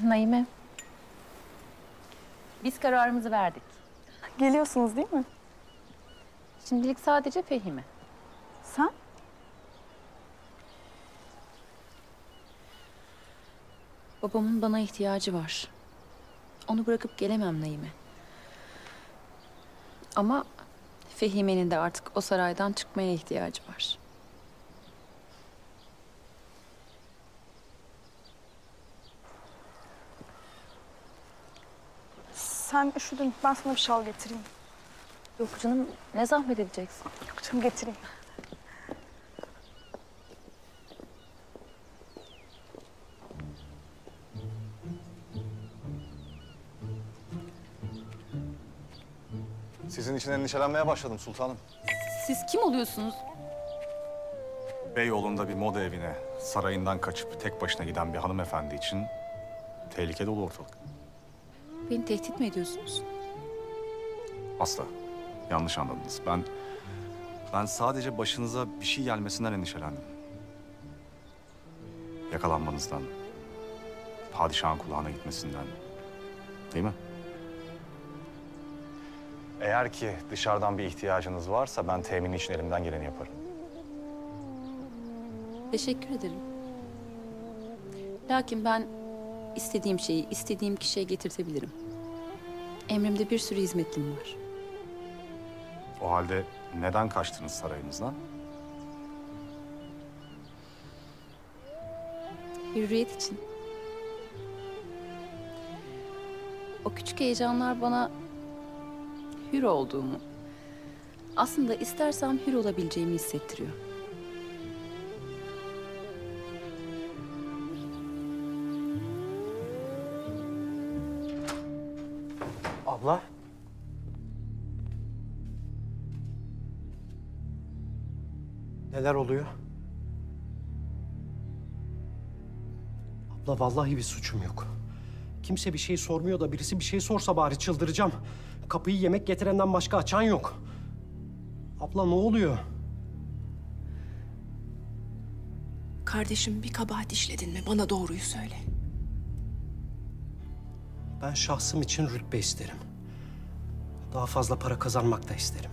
Naime, biz kararımızı verdik. Geliyorsunuz değil mi? Şimdilik sadece Fehime. Sen? Babamın bana ihtiyacı var. Onu bırakıp gelemem Naime. Ama Fehime'nin de artık o saraydan çıkmaya ihtiyacı var. Sen üşüdün. Ben sana bir şal getireyim. Yok canım, ne zahmet edeceksin? Yok canım, getireyim. Sizin için endişelenmeye başladım sultanım. Siz kim oluyorsunuz? Beyoğlu'nda bir moda evine sarayından kaçıp tek başına giden bir hanımefendi için tehlike dolu ortalık. Beni tehdit mi ediyorsunuz? Asla. Yanlış anladınız. Ben sadece başınıza bir şey gelmesinden endişelendim. Yakalanmanızdan, padişahın kulağına gitmesinden. Değil mi? Eğer ki dışarıdan bir ihtiyacınız varsa ben temini için elimden geleni yaparım. Teşekkür ederim. Lakin ben istediğim şeyi istediğim kişiye getirtebilirim. Emrimde bir sürü hizmetlim var. O halde neden kaçtınız sarayınızdan? Hürriyet için. O küçük heyecanlar bana hür olduğumu, aslında istersem hür olabileceğimi hissettiriyor. Abla. Neler oluyor? Abla vallahi bir suçum yok. Kimse bir şey sormuyor da birisi bir şey sorsa bari çıldıracağım. Kapıyı yemek getirenden başka açan yok. Abla ne oluyor? Kardeşim, bir kabahat işledin mi? Bana doğruyu söyle. Ben şahsım için rütbe isterim. Daha fazla para kazanmak da isterim.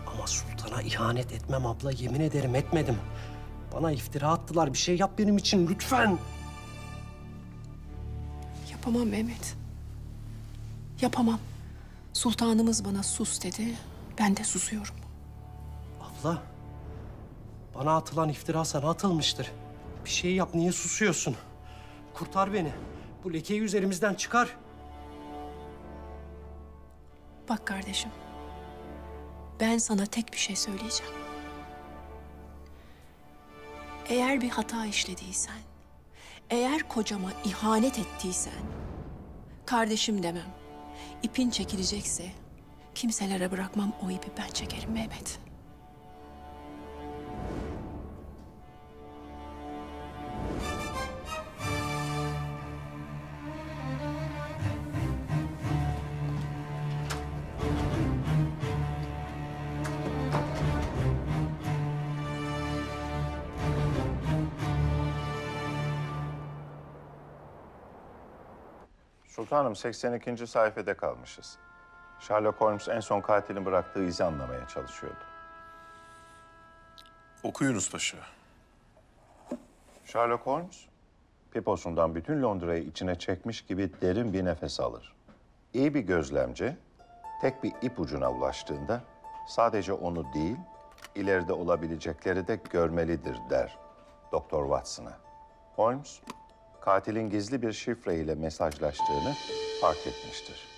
Ama sultana ihanet etmem abla, yemin ederim etmedim. Bana iftira attılar, bir şey yap benim için lütfen. Yapamam Mehmet. Yapamam. Sultanımız bana sus dedi. Ben de susuyorum. Abla, bana atılan iftira sana atılmıştır. Bir şey yap, niye susuyorsun? Kurtar beni. Bu lekeyi üzerimizden çıkar. Bak kardeşim. Ben sana tek bir şey söyleyeceğim. Eğer bir hata işlediysen, eğer kocama ihanet ettiysen, kardeşim demem. İpin çekilecekse kimselere bırakmam, o ipi ben çekerim Mehmet. Sultanım, 82. sayfada kalmışız. Sherlock Holmes en son katilin bıraktığı izi anlamaya çalışıyordu. Okuyunuz paşa. Sherlock Holmes, piposundan bütün Londra'yı içine çekmiş gibi derin bir nefes alır. İyi bir gözlemci, tek bir ipucuna ulaştığında sadece onu değil, ileride olabilecekleri de görmelidir der Doktor Watson'a. Holmes, katilin gizli bir şifreyle mesajlaştığını fark etmiştir.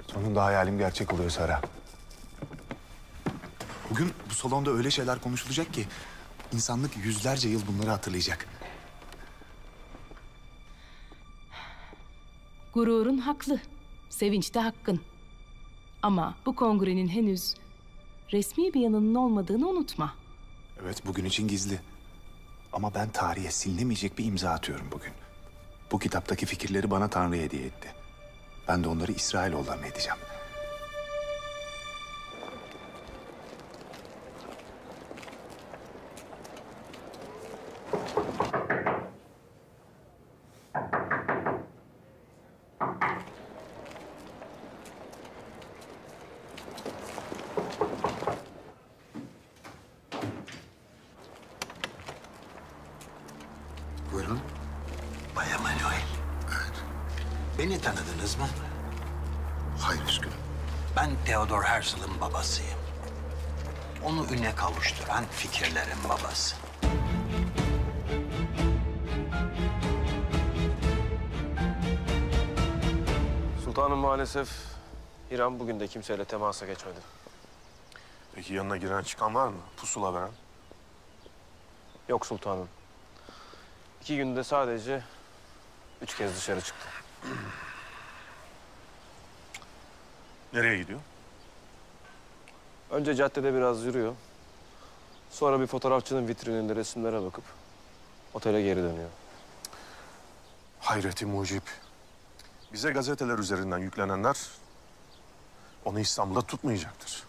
Sonunda hayalim gerçek oluyor Sara. Bugün bu salonda öyle şeyler konuşulacak ki insanlık yüzlerce yıl bunları hatırlayacak. Gururun haklı, sevinç de hakkın. Ama bu kongrenin henüz resmi bir yanının olmadığını unutma. Evet, bugün için gizli. Ama ben tarihe silinemeyecek bir imza atıyorum bugün. Bu kitaptaki fikirleri bana Tanrı hediye etti. Ben de onları İsrailoğullarına edeceğim. Buyurun. Bay Emanuel. Evet. Beni tanıdınız mı? Hayır üzgünüm. Ben Theodor Herzl'ın babasıyım. Onu üne kavuşturan fikirlerin babası. Sultanım maalesef İran bugün de kimseyle temasa geçmedi. Peki yanına giren çıkan var mı? Pusula veren? Yok sultanım. 2 günde sadece 3 kez dışarı çıktı. Nereye gidiyor? Önce caddede biraz yürüyor. Sonra bir fotoğrafçının vitrininde resimlere bakıp otele geri dönüyor. Hayreti mucip. Bize gazeteler üzerinden yüklenenler onu İstanbul'da tutmayacaktır.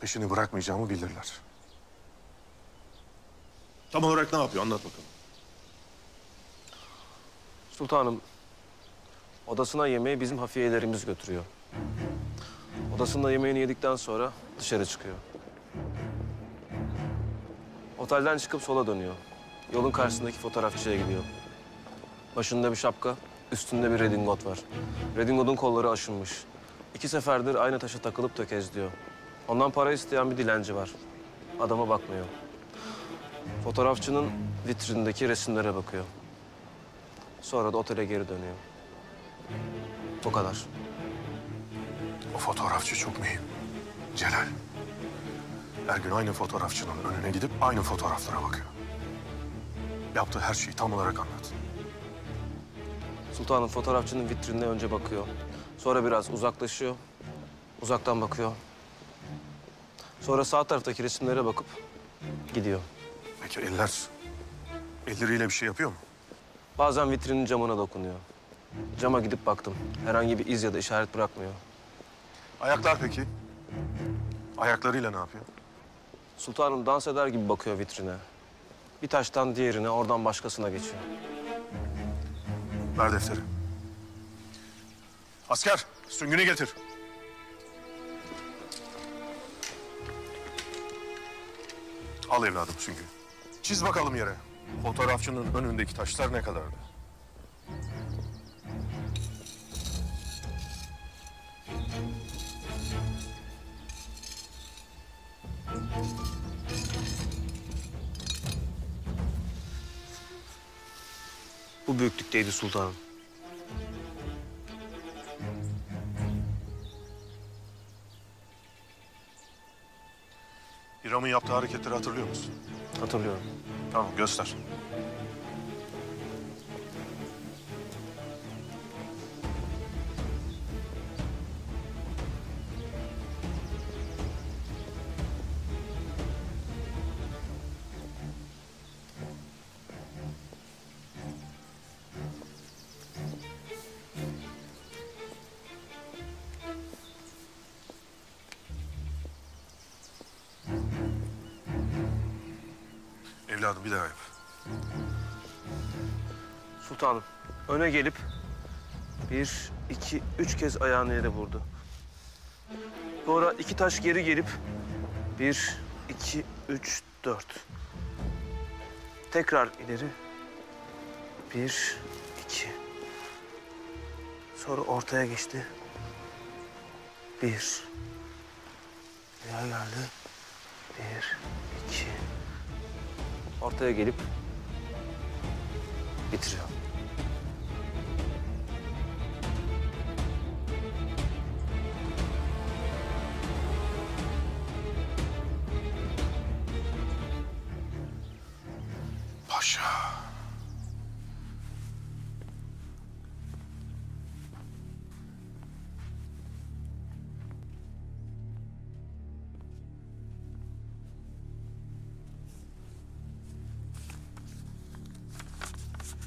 Peşini bırakmayacağımı bilirler. Tam olarak ne yapıyor? Anlat bakalım. Sultanım, odasına yemeği bizim hafiyelerimiz götürüyor. Odasında yemeğini yedikten sonra dışarı çıkıyor. Otelden çıkıp sola dönüyor. Yolun karşısındaki fotoğrafçıya gidiyor. Başında bir şapka, üstünde bir redingot var. Redingot'un kolları aşınmış. 2 seferdir aynı taşa takılıp tökezliyor. Ondan para isteyen bir dilenci var. Adama bakmıyor. Fotoğrafçının vitrindeki resimlere bakıyor. Sonra da otele geri dönüyor. Bu kadar. O fotoğrafçı çok mühim. Celal. Her gün aynı fotoğrafçının önüne gidip aynı fotoğraflara bakıyor. Yaptığı her şeyi tam olarak anlat. Sultanım fotoğrafçının vitrinine önce bakıyor. Sonra biraz uzaklaşıyor. Uzaktan bakıyor. Sonra sağ taraftaki resimlere bakıp gidiyor. Peki eller? Elleriyle bir şey yapıyor mu? Bazen vitrinin camına dokunuyor. Cama gidip baktım. Herhangi bir iz ya da işaret bırakmıyor. Ayaklar peki? Ayaklarıyla ne yapıyor? Sultanım dans eder gibi bakıyor vitrine. Bir taştan diğerine, oradan başkasına geçiyor. Ver defteri. Asker, süngünü getir. Al evladım süngü. Çiz bakalım yere. Fotoğrafçının önündeki taşlar ne kadardı? Bu büyüklükteydi sultanım. İram'ın yaptığı hareketleri hatırlıyor musun? Hatırlıyorum. Tamam, göster. Evladım bir daha yap. Sultanım, öne gelip 1, 2, 3 kez ayağını yere vurdu. Sonra 2 taş geri gelip 1, 2, 3, 4. Tekrar ileri 1, 2. Sonra ortaya geçti. 1. Bir daha geldi. 1, 2. Ortaya gelip bitiriyor. Paşa.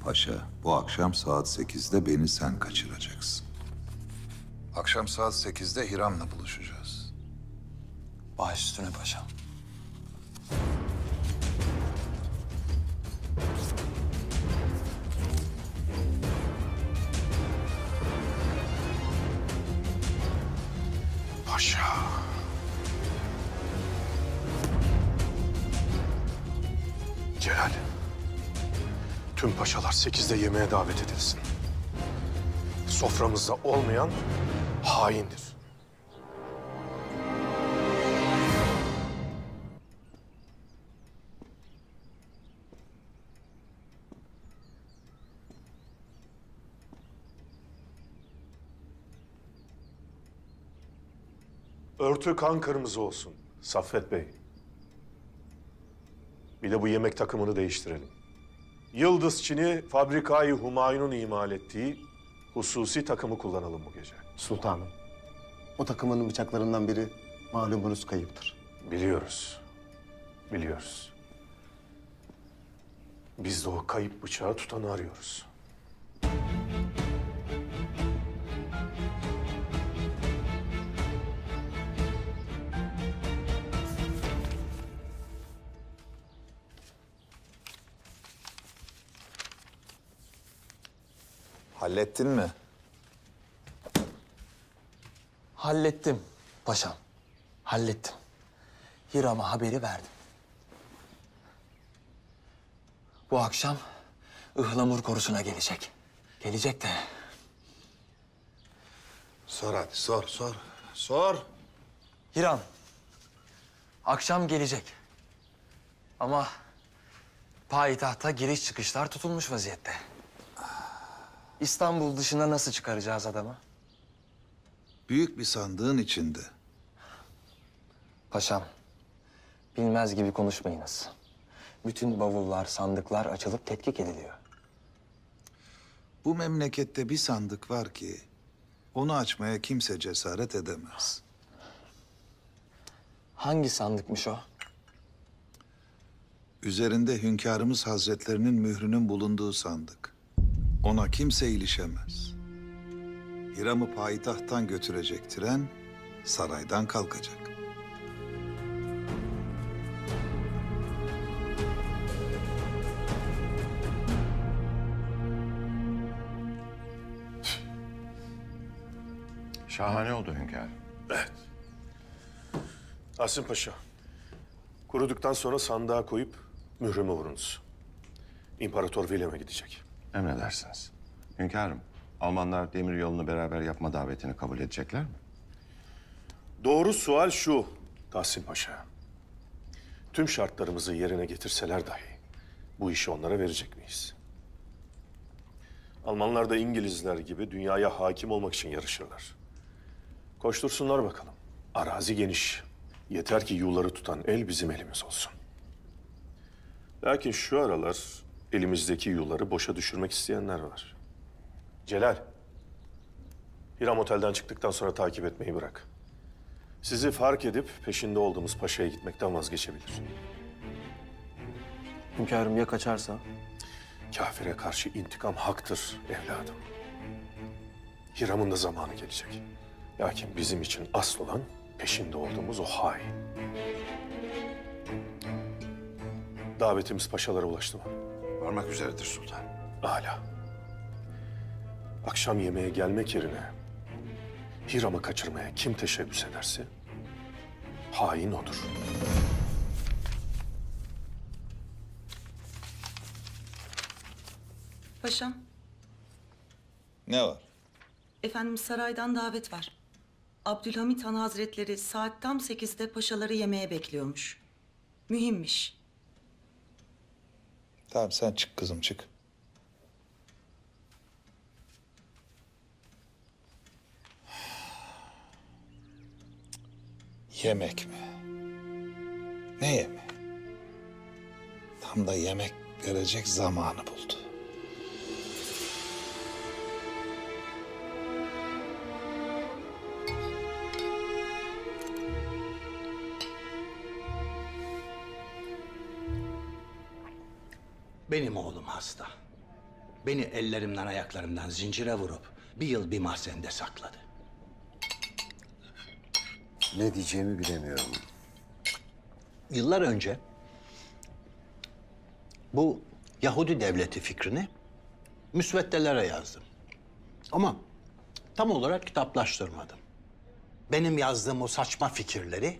Paşa, bu akşam saat 8'de beni sen kaçıracaksın. Akşam saat 8'de Hiram'la buluşacağız. Baş üstüne paşam. Paşa. Celal. Tüm paşalar 8'de yemeğe davet edilsin. Soframızda olmayan haindir. Örtü kan kırmızı olsun Saffet Bey. Bir de bu yemek takımını değiştirelim. Yıldız Çin'i Fabrikayı Humayun'un imal ettiği hususi takımı kullanalım bu gece. Sultanım, o takımın bıçaklarından biri malumunuz kayıptır. Biliyoruz. Biliyoruz. Biz de o kayıp bıçağı tutanı arıyoruz. Hallettin mi? Hallettim paşam. Hallettim. Hiram'a haberi verdim. Bu akşam Ihlamur korusuna gelecek. Gelecek de. Sor hadi, sor. Sor. Hiram. Akşam gelecek. Ama payitahta giriş çıkışlar tutulmuş vaziyette. İstanbul dışına nasıl çıkaracağız adamı? Büyük bir sandığın içinde. Paşam, bilmez gibi konuşmayınız. Bütün bavullar, sandıklar açılıp tetkik ediliyor. Bu memlekette bir sandık var ki onu açmaya kimse cesaret edemez. Hangi sandıkmış o? Üzerinde Hünkârımız Hazretlerinin mührünün bulunduğu sandık. Ona kimse ilişemez. Hiram'ı payitahttan götürecek tren saraydan kalkacak. Şahane oldu hünkârım. Evet. Asım Paşa, kuruduktan sonra sandığa koyup mührümü vurunuz. İmparator Wilhelm'e gidecek. Emredersiniz. Hünkârım, Almanlar demir yolunu beraber yapma davetini kabul edecekler mi? Doğru sual şu Tahsin Paşa. Tüm şartlarımızı yerine getirseler dahi bu işi onlara verecek miyiz? Almanlar da İngilizler gibi dünyaya hakim olmak için yarışırlar. Koştursunlar bakalım. Arazi geniş. Yeter ki yuları tutan el bizim elimiz olsun. Lakin şu aralar elimizdeki yuları boşa düşürmek isteyenler var. Celal, Hiram otelden çıktıktan sonra takip etmeyi bırak. Sizi fark edip peşinde olduğumuz paşaya gitmekten vazgeçebilir. Hünkârım ya kaçarsa? Kafire karşı intikam haktır evladım. Hiram'ın da zamanı gelecek. Lakin bizim için asıl olan peşinde olduğumuz o hain. Davetimiz paşalara ulaştı mı? Varmak üzeredir sultan. Âlâ. Akşam yemeğe gelmek yerine Hiram'ı kaçırmaya kim teşebbüs ederse hain odur. Paşam, Ne var? efendim saraydan davet var. Abdülhamit Han Hazretleri saat tam 8'de paşaları yemeğe bekliyormuş. Mühimmiş. Tamam sen çık kızım çık. Yemek mi? Ne yemeği? Tam da yemek verecek zamanı buldu. Benim oğlum hasta. beni ellerimden ayaklarımdan zincire vurup bir yıl bir mahzende sakladı. Ne diyeceğimi bilemiyorum. Yıllar önce bu Yahudi devleti fikrini müsveddelere yazdım. Ama tam olarak kitaplaştırmadım. Benim yazdığım o saçma fikirleri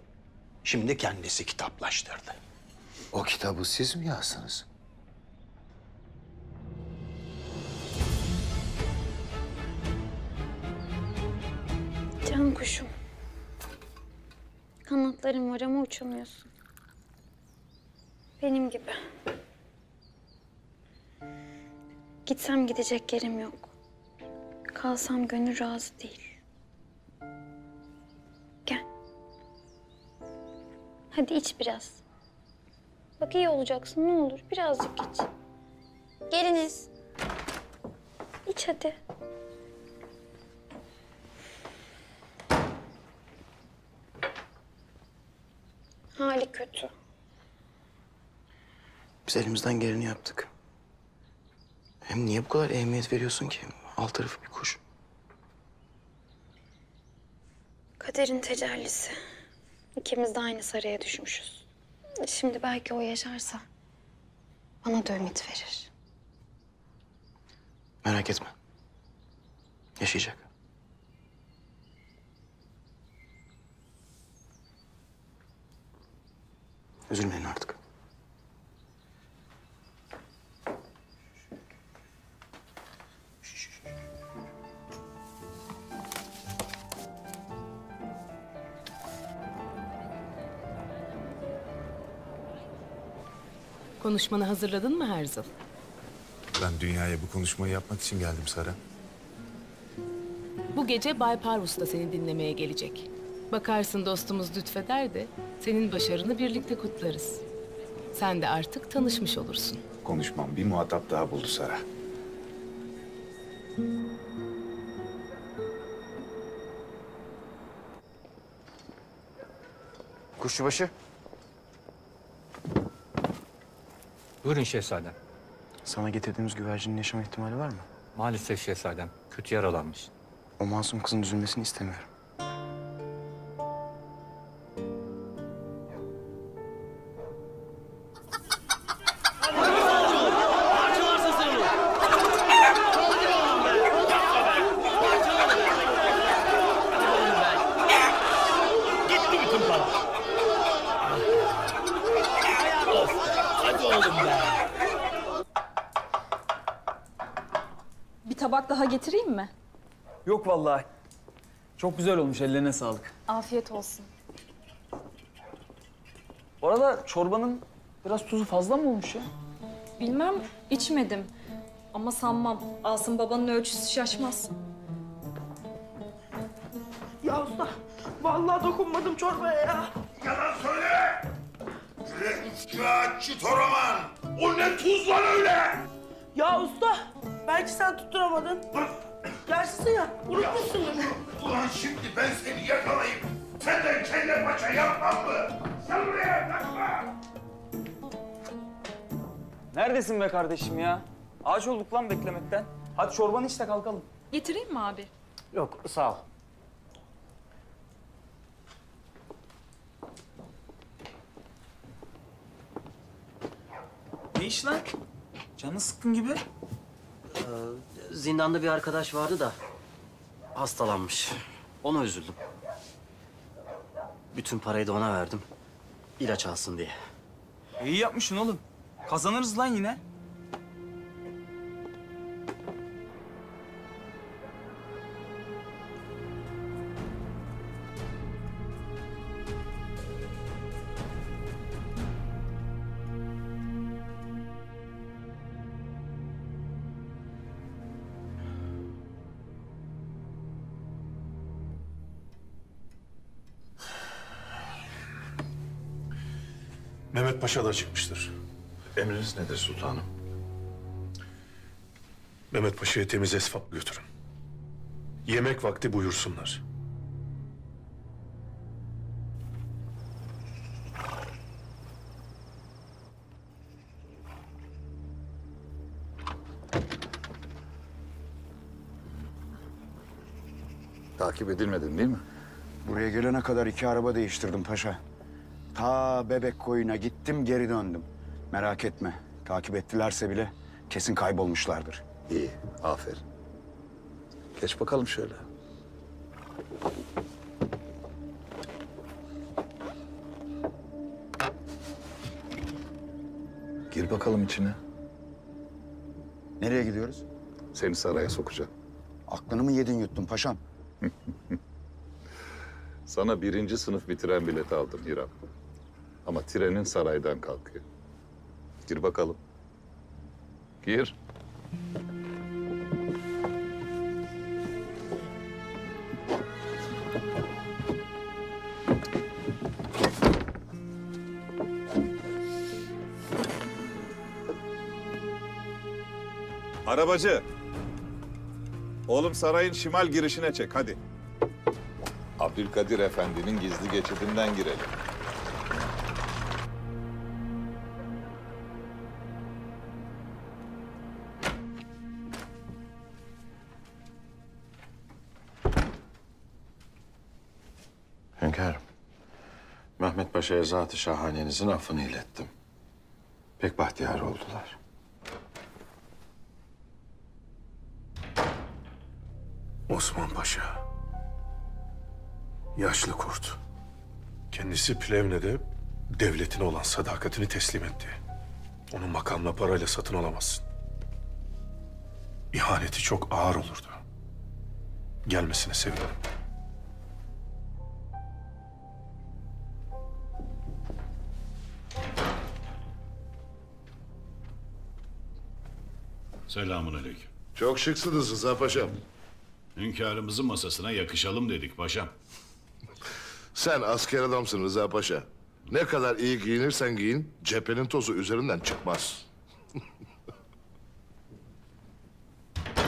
şimdi kendisi kitaplaştırdı. O kitabı siz mi yazdınız? Can kuşum. Kanatların var ama uçamıyorsun. Benim gibi. Gitsem gidecek yerim yok. Kalsam gönül razı değil. Gel. Hadi iç biraz. Bak iyi olacaksın ne olur. Birazcık iç. Geliniz. İç hadi. Hali kötü. Biz elimizden geleni yaptık. Hem niye bu kadar ehemmiyet veriyorsun ki? Alt tarafı bir kuş. Kaderin tecellisi. İkimiz de aynı saraya düşmüşüz. Şimdi belki o yaşarsa bana da ümit verir. Merak etme. Yaşayacak. Üzülmeyin artık. Konuşmanı hazırladın mı Herzl? Ben dünyaya bu konuşmayı yapmak için geldim Sara. Bu gece Bay Parvus da seni dinlemeye gelecek. Bakarsın dostumuz lütfeder de senin başarını birlikte kutlarız. Sen de artık tanışmış olursun. Konuşmam bir muhatap daha buldu Sara. Kuşçubaşı. Buyurun şehzadem. Sana getirdiğimiz güvercinin yaşama ihtimali var mı? Maalesef şehzadem. Kötü yaralanmış. O masum kızın üzülmesini istemiyorum. Gitti bütün para. Of, hadi oğlum be. Bir tabak daha getireyim mi? Yok vallahi. Çok güzel olmuş, ellerine sağlık. Afiyet olsun. Bu arada çorbanın biraz tuzu fazla mı olmuş ya? Bilmem, içmedim. Ama sanmam. Asım babanın ölçüsü şaşmaz. Ya usta, vallahi dokunmadım çorbaya ya. Yalan söyle! Üçkağıtçı Toraman! O ne tuz lan öyle? Ya usta, belki sen tutturamadın. Yaşlısın ya, unutmuşsundur. Ulan şimdi ben seni yakalayıp senden kelle paça yapmam mı? Sen buraya takma! Neredesin be kardeşim ya? Ağaç olduk lan beklemekten. Hadi çorbanı iç de kalkalım. Getireyim mi abi? Yok, sağ ol. Ne iş lan? Canı sıkkın gibi. Zindanda bir arkadaş vardı da hastalanmış. Ona üzüldüm. Bütün parayı da ona verdim. İlaç alsın diye. İyi yapmışsın oğlum. Kazanırız lan yine. Mehmet Paşa da çıkmıştır. Emriniz nedir sultanım? Mehmet Paşa'ya temiz esvap götürün. Yemek vakti buyursunlar. Takip edilmedin değil mi? Buraya gelene kadar 2 araba değiştirdim paşa. Ta Bebek Koyu'na gittim, geri döndüm. Merak etme, takip ettilerse bile kesin kaybolmuşlardır. İyi, aferin. Geç bakalım şöyle. Gir bakalım içine. Nereye gidiyoruz? Seni saraya sokacağım. Aklını mı yedin yuttun paşam? Sana 1. sınıf bitiren bilet aldım İrem. Ama trenin saraydan kalkıyor. Gir bakalım. Gir. Arabacı. Oğlum sarayın şimal girişine çek hadi. Abdülkadir Efendi'nin gizli geçidinden girelim. Hünkârım, Mehmet Paşa'ya zat-ı şahanenizin affını ilettim. Pek bahtiyar oldular. Osman Paşa. Yaşlı kurt. Kendisi Plevne'de devletine olan sadakatini teslim etti. Onun makamla parayla satın alamazsın. İhaneti çok ağır olurdu. Gelmesine sevinirim. Selamünaleyküm. Çok şıksınız Rıza Paşam. Hünkârımızın masasına yakışalım dedik paşam. Sen asker adamsın Rıza Paşa. Ne kadar iyi giyinirsen giyin, cephenin tozu üzerinden çıkmaz.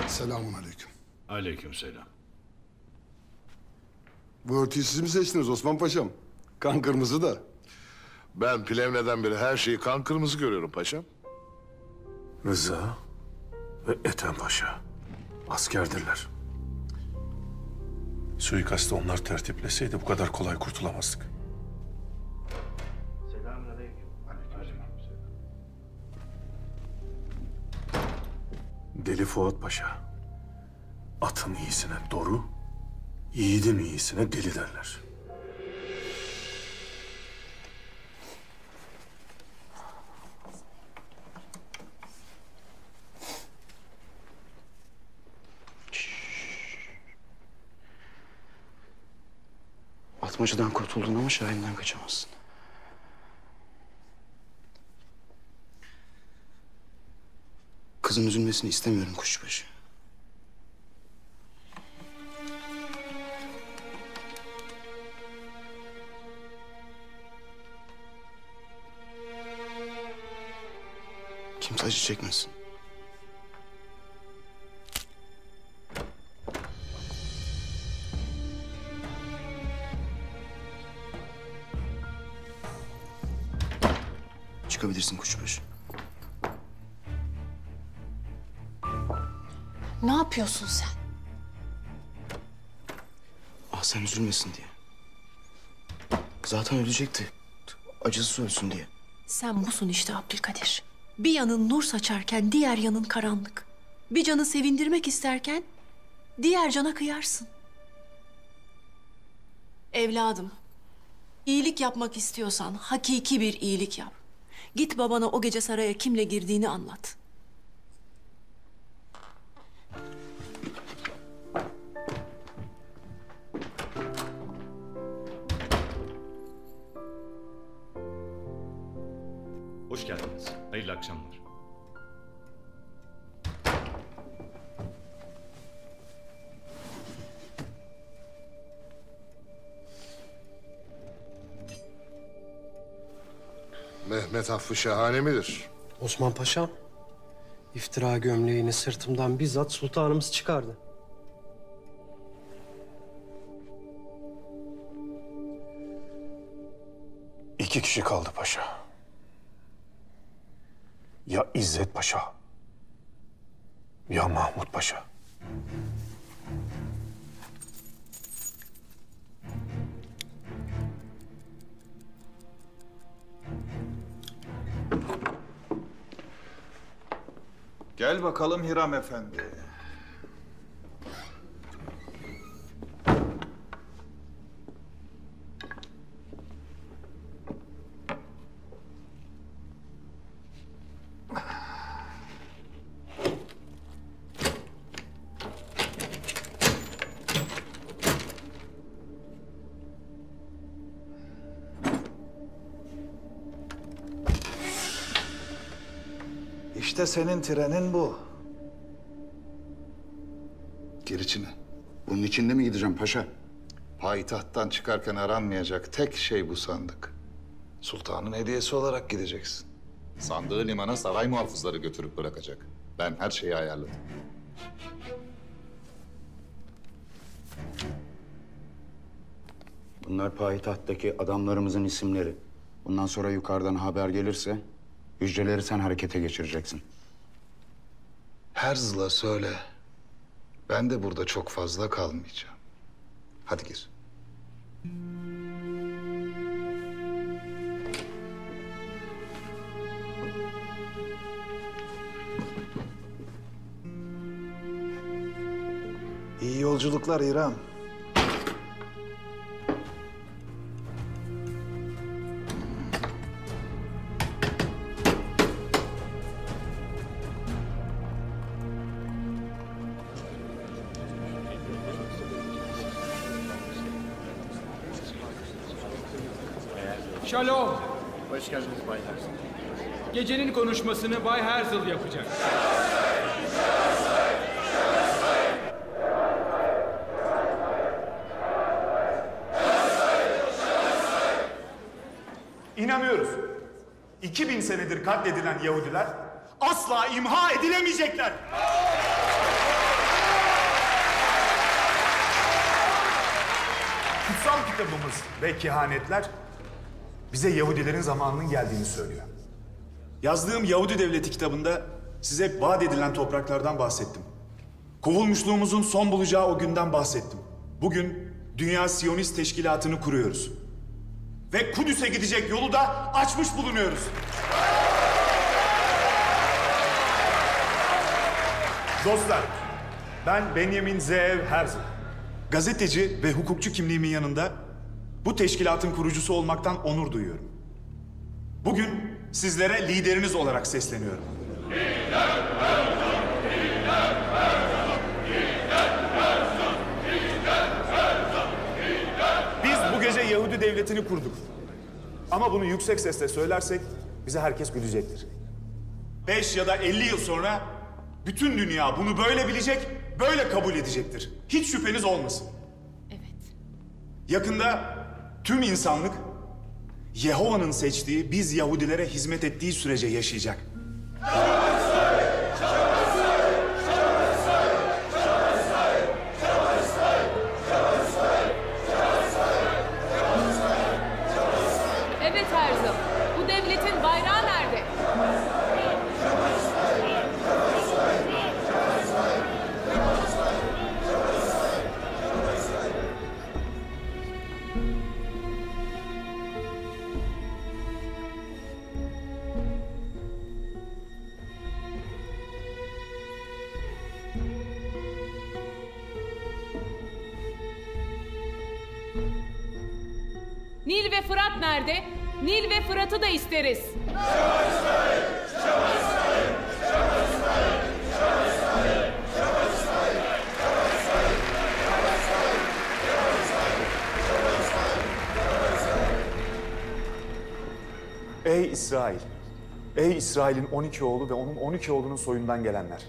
Selamünaleyküm. Aleykümselam. Bu örtüyü siz mi seçtiniz Osman Paşam? Kan kırmızı da. Ben Plevne'den beri her şeyi kan kırmızı görüyorum paşam. Rıza ve Ethem Paşa askerdirler. Suikastı onlar tertipleseydi bu kadar kolay kurtulamazdık. Deli Fuat Paşa. Atın iyisine doru, yiğidin iyisine deli derler. Atmacadan kurtuldun ama Şahin'den kaçamazsın. Kızın üzülmesini istemiyorum Kuşbaşı. Kimse acı çekmesin. Çıkabilirsin Kuşbaşı. Ne yapıyorsun sen? Ah sen üzülmesin diye. Zaten ölecekti. Acısız ölsün diye. Sen busun işte Abdülkadir. Bir yanın nur saçarken diğer yanın karanlık. Bir canı sevindirmek isterken diğer cana kıyarsın. Evladım, iyilik yapmak istiyorsan hakiki bir iyilik yap. Git babana o gece saraya kimle girdiğini anlat. Hoş geldiniz. Hayırlı akşamlar. Mehmet affı şahane midir? Osman Paşam, iftira gömleğini sırtımdan bizzat sultanımız çıkardı. İki kişi kaldı paşa. Ya İzzet Paşa, ya Mahmut Paşa. Gel bakalım Hiram Efendi. İşte senin trenin bu. Gir içine. Bunun içinde mi gideceğim paşa? Payitahttan çıkarken aranmayacak tek şey bu sandık. Sultanın hediyesi olarak gideceksin. Sandığı limana saray muhafızları götürüp bırakacak. Ben her şeyi ayarladım. Bunlar payitahttaki adamlarımızın isimleri. Bundan sonra yukarıdan haber gelirse hücreleri sen harekete geçireceksin. Herzl'a söyle. Ben de burada çok fazla kalmayacağım. Hadi gir. İyi yolculuklar İrem. Shalom. Hoş geldiniz Bay Herzl. Gecenin konuşmasını Bay Herzl yapacak. İnanıyoruz. 2000 senedir katledilen Yahudiler asla imha edilemeyecekler. Kutsal kitabımız ve kehanetler bize Yahudilerin zamanının geldiğini söylüyor. Yazdığım Yahudi Devleti kitabında size vaat edilen topraklardan bahsettim. Kovulmuşluğumuzun son bulacağı o günden bahsettim. Bugün Dünya Siyonist Teşkilatı'nı kuruyoruz. Ve Kudüs'e gidecek yolu da açmış bulunuyoruz. Dostlar, ben Benjamin Zeev Herzl. Gazeteci ve hukukçu kimliğimin yanında bu teşkilatın kurucusu olmaktan onur duyuyorum. Bugün sizlere lideriniz olarak sesleniyorum. Biz bu gece Yahudi devletini kurduk. Ama bunu yüksek sesle söylersek bize herkes gülecektir. 5 ya da 50 yıl sonra bütün dünya bunu böyle bilecek, böyle kabul edecektir. Hiç şüpheniz olmasın. Evet. Yakında tüm insanlık Yehova'nın seçtiği biz Yahudilere hizmet ettiği sürece yaşayacak. Evet Herzl. Bu devletin bayrağı nerede? Nil ve Fırat nerede? Nil ve Fırat'ı da isteriz. Ey İsrail! Ey İsrail'in 12 oğlu ve onun 12 oğlunun soyundan gelenler.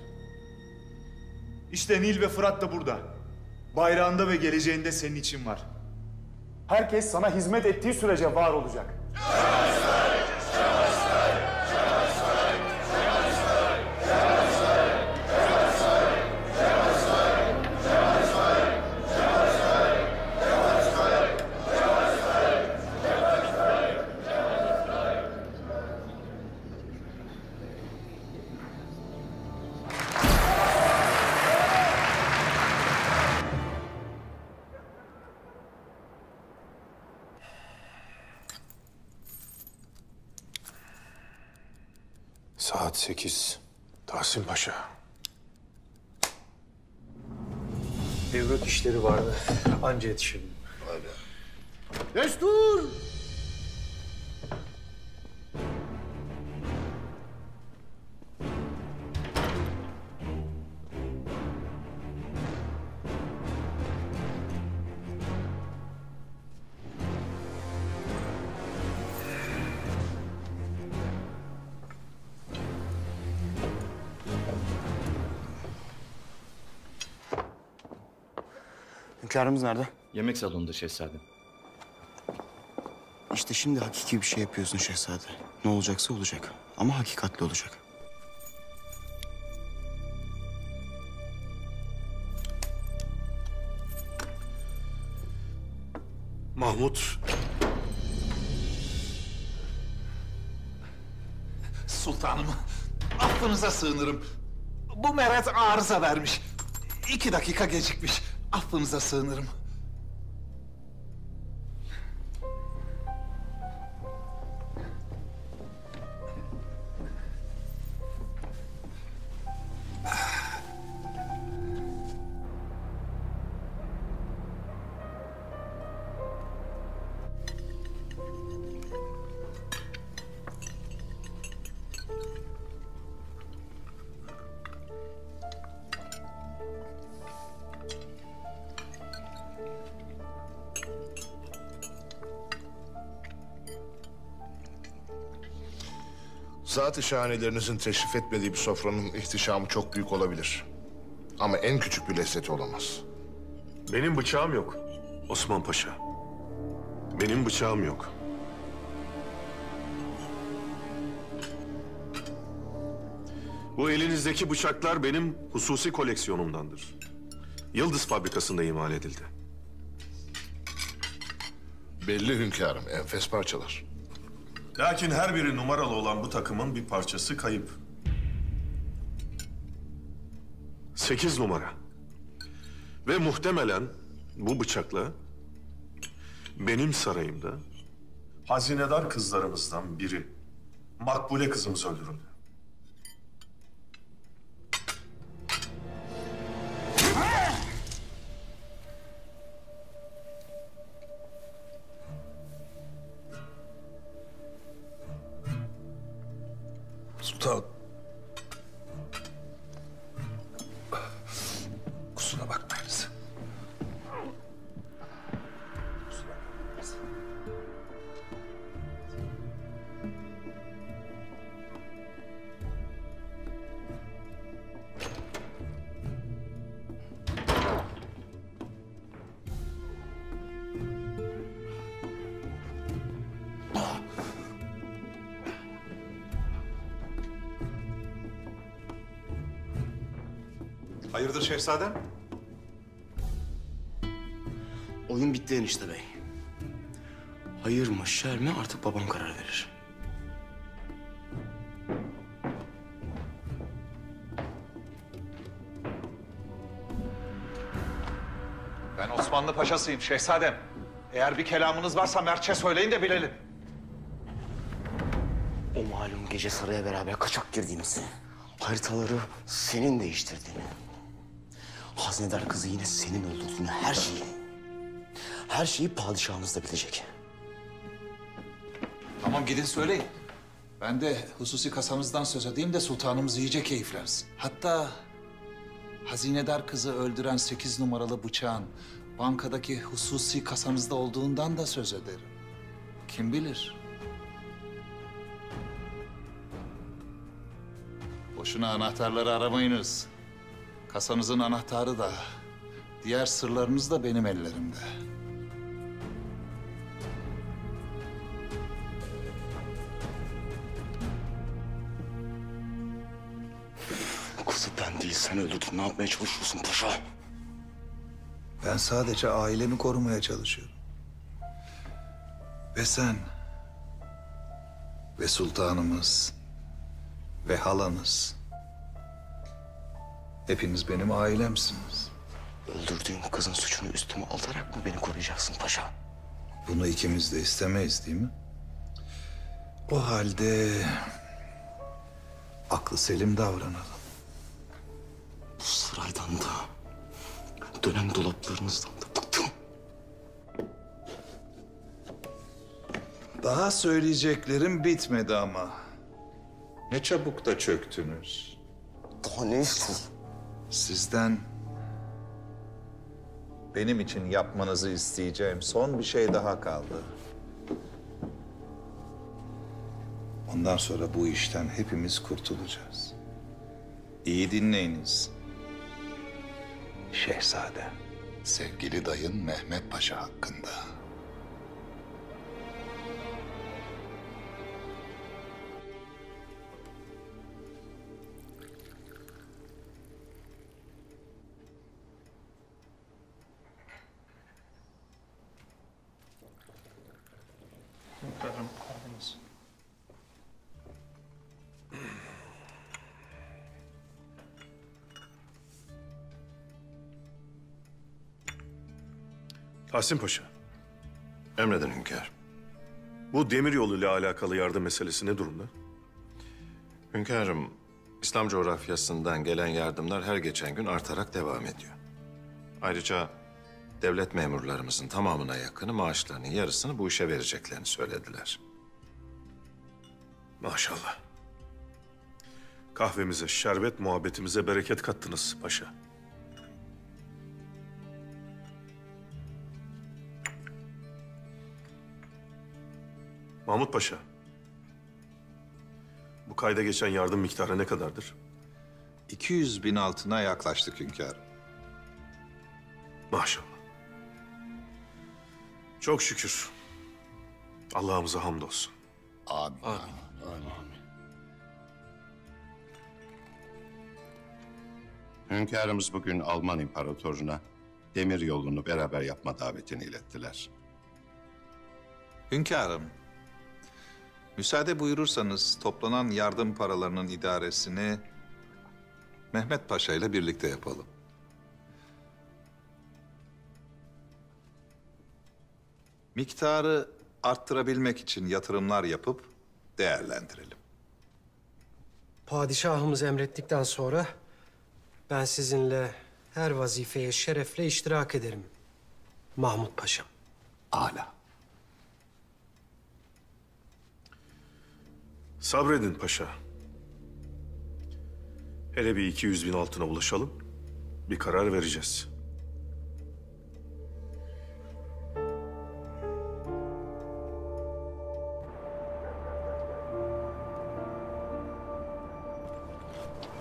İşte Nil ve Fırat da burada. Bayrağında ve geleceğinde senin için var. Herkes sana hizmet ettiği sürece var olacak. Saat 8. Tahsin Paşa. Evrak işleri vardı. Anca yetişebildim. Destur! Hünkârımız nerede? Yemek salonunda şehzadem. İşte şimdi hakiki bir şey yapıyorsun şehzade. Ne olacaksa olacak. Ama hakikatli olacak. Mahmut. Sultanım, affınıza sığınırım. Bu meret arıza vermiş. 2 dakika gecikmiş. Affınıza sığınırım. Zat-ı şahanelerinizin teşrif etmediği bir sofranın ihtişamı çok büyük olabilir. Ama en küçük bir lezzeti olamaz. Benim bıçağım yok Osman Paşa. Benim bıçağım yok. Bu elinizdeki bıçaklar benim hususi koleksiyonumdandır. Yıldız fabrikasında imal edildi. Belli hünkârım, enfes parçalar. Lakin her biri numaralı olan bu takımın bir parçası kayıp. 8 numara. Ve muhtemelen bu bıçakla benim sarayımda hazinedar kızlarımızdan biri, Makbule kızımız öldürüldü. Sultan. Kusura bakmayınız. Hayırdır şehzadem? Oyun bitti enişte bey. Hayır mı şer mi artık babam karar verir. Ben Osmanlı Paşasıyım şehzadem. Eğer bir kelamınız varsa mertçe söyleyin de bilelim. O malum gece saraya beraber kaçak girdiğimizi, haritaları senin değiştirdiğini, hazinedar kızı yine senin öldürdüğünü, her şeyi padişahımız da bilecek. Tamam gidin söyleyin. Ben de hususi kasamızdan söz edeyim de sultanımız iyice keyiflensin. Hatta hazinedar kızı öldüren 8 numaralı bıçağın bankadaki hususi kasamızda olduğundan da söz ederim. Kim bilir? Boşuna anahtarları aramayınız. Kasanızın anahtarı da, diğer sırlarınız da benim ellerimde. Kızı ben değil sen öldürdün. Ne yapmaya çalışıyorsun paşa? Ben sadece ailemi korumaya çalışıyorum. Ve sen ve sultanımız ve halanız hepiniz benim ailemsiniz. Öldürdüğün kızın suçunu üstüme alarak mı beni koruyacaksın paşa? Bunu ikimiz de istemeyiz değil mi? O halde aklı selim davranalım. Bu saraydan da, dönen dolaplarınızdan da bıktım. Daha söyleyeceklerim bitmedi ama. Ne çabuk da çöktünüz. Daha ne istiyorsun? Sizden benim için yapmanızı isteyeceğim son bir şey daha kaldı. Ondan sonra bu işten hepimiz kurtulacağız. İyi dinleyiniz. Şehzade. Sevgili dayın Mehmet Paşa hakkında. Hünkârım, kahveniz. Tahsin Paşa, Emredin hünkâr. bu demiryolu ile alakalı yardım meselesi ne durumda? Hünkârım, İslam coğrafyasından gelen yardımlar her geçen gün artarak devam ediyor. Ayrıca devlet memurlarımızın tamamına yakını maaşlarının yarısını bu işe vereceklerini söylediler. Maşallah. Kahvemize, şerbet muhabbetimize bereket kattınız paşa. Mahmut Paşa, bu kayda geçen yardım miktarı ne kadardır? 200 bin altına yaklaştık hünkârım. Maşallah. Çok şükür. Allah'ımıza hamdolsun. Amin. Hünkârımız bugün Alman İmparatoruna demir yolunu beraber yapma davetini ilettiler. Hünkârım, müsaade buyurursanız toplanan yardım paralarının idaresini Mehmet Paşa ile birlikte yapalım. Miktarı arttırabilmek için yatırımlar yapıp değerlendirelim. Padişahımız emrettikten sonra ben sizinle her vazifeye şerefle iştirak ederim. Mahmut Paşam. Âlâ. Sabredin paşa. Hele bir 200 bin altına ulaşalım. Bir karar vereceğiz.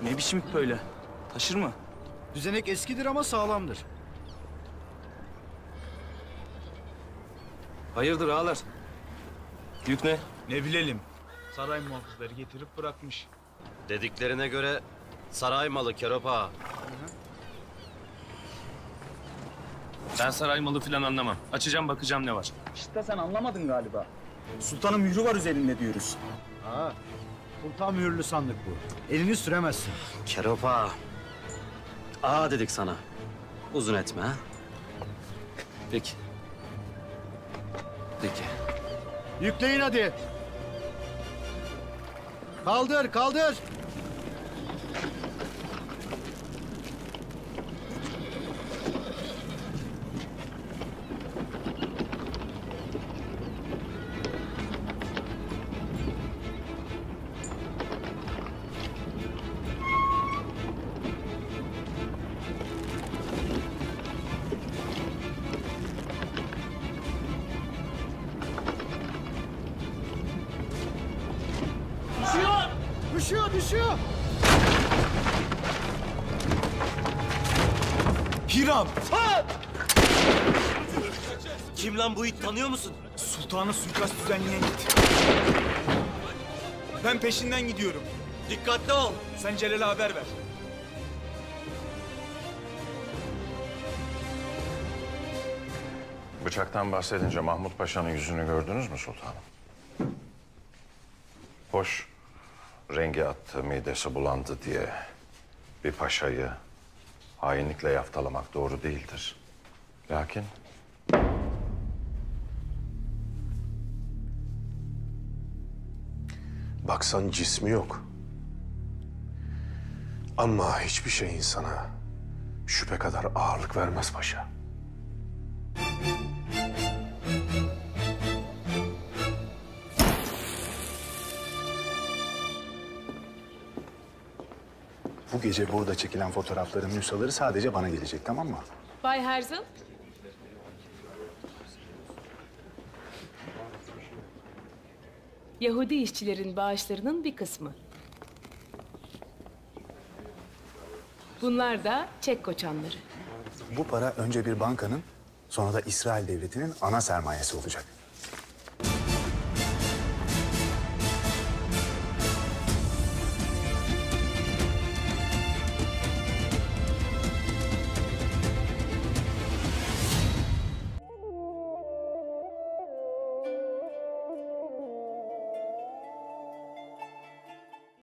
Ne biçim ip böyle? Taşır mı? Düzenek eskidir ama sağlamdır. Hayırdır ağalar? Yük ne? Ne bilelim. Saray muhafızları getirip bırakmış. Dediklerine göre saray malı Kerop Ağa. Ben saray malı falan anlamam. Açacağım bakacağım ne var. İşte sen anlamadın galiba. Sultanın mührü var üzerinde diyoruz. Ha, sultan mühürlü sandık bu. Elini süremezsin. Kerop Ağa. Ağa dedik sana. Uzun etme ha. Peki. Peki. Yükleyin hadi. Kaldır, kaldır. Düşüyor. Hiram! Kim lan bu it, tanıyor musun? Sultanı suikast düzenleyen git. Ben peşinden gidiyorum. Dikkatli ol. Sen Celal'e haber ver. Bıçaktan bahsedince Mahmut Paşa'nın yüzünü gördünüz mü sultanım? Hoş, rengi attı, midesi bulandı diye bir paşayı hainlikle yaftalamak doğru değildir. Lakin Baksan cismi yok. Ama hiçbir şey insana şüphe kadar ağırlık vermez paşa. Bu gece burada çekilen fotoğrafların nüshaları sadece bana gelecek, tamam mı? Bay Herzl. Yahudi işçilerin bağışlarının bir kısmı. Bunlar da Çek koçanları. Bu para önce bir bankanın, sonra da İsrail devletinin ana sermayesi olacak.